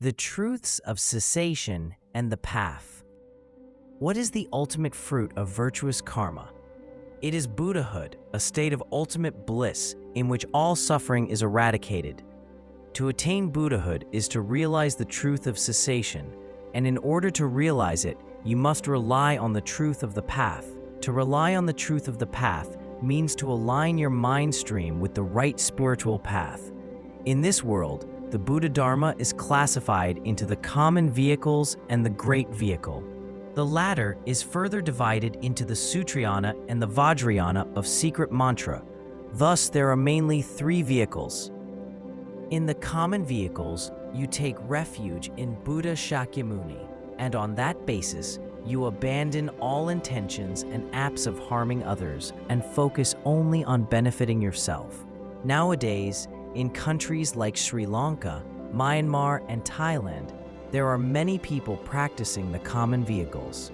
The truths of cessation and the path. What is the ultimate fruit of virtuous karma? It is Buddhahood, a state of ultimate bliss in which all suffering is eradicated. To attain Buddhahood is to realize the truth of cessation, and in order to realize it, you must rely on the truth of the path. To rely on the truth of the path means to align your mind stream with the right spiritual path. In this world, the Buddha Dharma is classified into the common vehicles and the great vehicle. The latter is further divided into the Sutrayana and the Vajrayana of secret mantra. Thus, there are mainly three vehicles. In the common vehicles, you take refuge in Buddha Shakyamuni, and on that basis, you abandon all intentions and acts of harming others and focus only on benefiting yourself. Nowadays, in countries like Sri Lanka, Myanmar, and Thailand, there are many people practicing the common vehicles.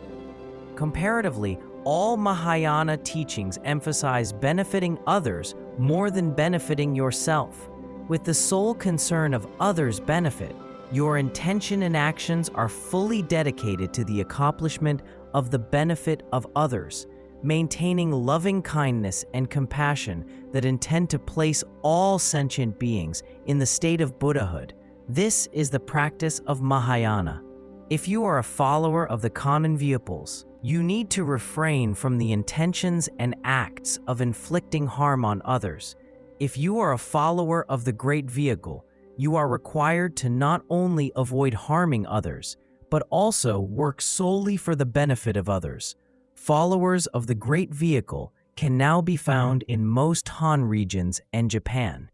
Comparatively, all Mahayana teachings emphasize benefiting others more than benefiting yourself. With the sole concern of others' benefit, your intention and actions are fully dedicated to the accomplishment of the benefit of others, maintaining loving kindness and compassion that intend to place all sentient beings in the state of Buddhahood. This is the practice of Mahayana. If you are a follower of the common vehicles, you need to refrain from the intentions and acts of inflicting harm on others. If you are a follower of the great vehicle, you are required to not only avoid harming others, but also work solely for the benefit of others. Followers of the great vehicle can now be found in most Han regions and Japan.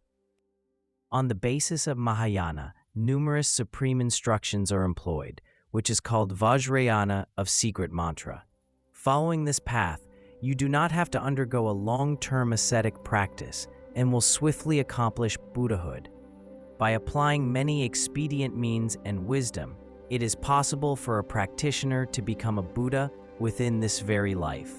On the basis of Mahayana, numerous supreme instructions are employed, which is called Vajrayana of secret mantra. Following this path, you do not have to undergo a long-term ascetic practice and will swiftly accomplish Buddhahood. By applying many expedient means and wisdom, it is possible for a practitioner to become a Buddha within this very life.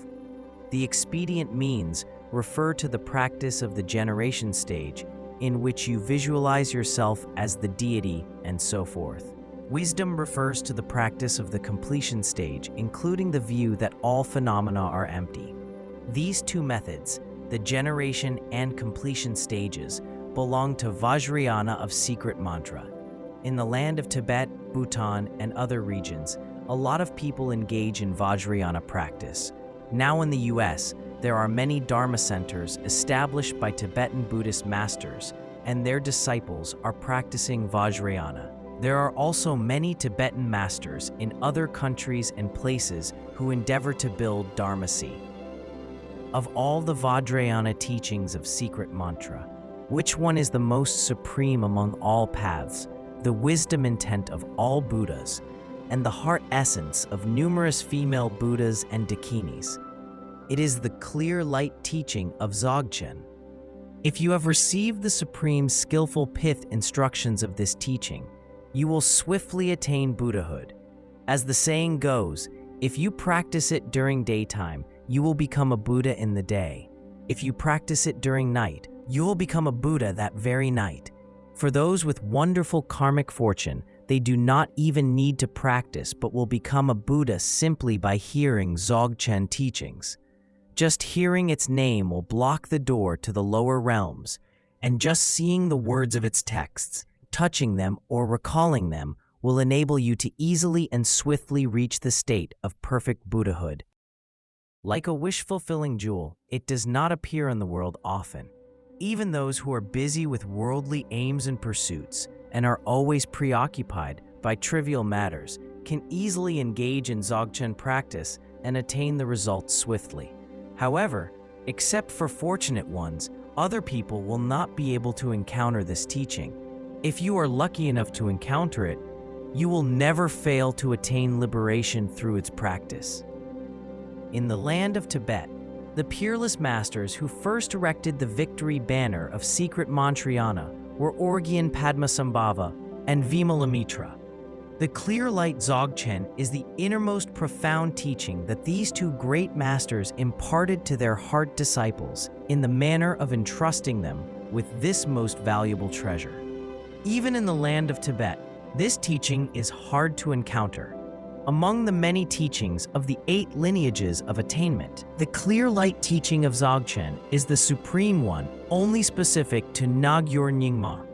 The expedient means refer to the practice of the generation stage, in which you visualize yourself as the deity and so forth. Wisdom refers to the practice of the completion stage, including the view that all phenomena are empty. These two methods, the generation and completion stages, belong to Vajrayana of secret mantra. In the land of Tibet, Bhutan, and other regions, a lot of people engage in Vajrayana practice. Now in the US, there are many Dharma centers established by Tibetan Buddhist masters, and their disciples are practicing Vajrayana. There are also many Tibetan masters in other countries and places who endeavor to build Dharmasi. Of all the Vajrayana teachings of secret mantra, which one is the most supreme among all paths, the wisdom intent of all Buddhas, and the heart essence of numerous female Buddhas and Dakinis? It is the clear light teaching of Dzogchen. If you have received the supreme skillful pith instructions of this teaching, you will swiftly attain Buddhahood. As the saying goes, if you practice it during daytime, you will become a Buddha in the day. If you practice it during night, you will become a Buddha that very night. For those with wonderful karmic fortune, they do not even need to practice but will become a Buddha simply by hearing Dzogchen teachings. Just hearing its name will block the door to the lower realms, and just seeing the words of its texts, touching them or recalling them, will enable you to easily and swiftly reach the state of perfect Buddhahood. Like a wish-fulfilling jewel, it does not appear in the world often. Even those who are busy with worldly aims and pursuits and are always preoccupied by trivial matters can easily engage in Dzogchen practice and attain the results swiftly. However, except for fortunate ones, other people will not be able to encounter this teaching. If you are lucky enough to encounter it, you will never fail to attain liberation through its practice. In the land of Tibet, the peerless masters who first erected the victory banner of secret Mantrayana were Orgyen Padmasambhava and Vimalamitra. The clear light Dzogchen is the innermost profound teaching that these two great masters imparted to their heart disciples in the manner of entrusting them with this most valuable treasure. Even in the land of Tibet, This teaching is hard to encounter. Among the many teachings of the 8 lineages of attainment, the clear light teaching of Dzogchen is the supreme one, only specific to Nagyur Nyingma.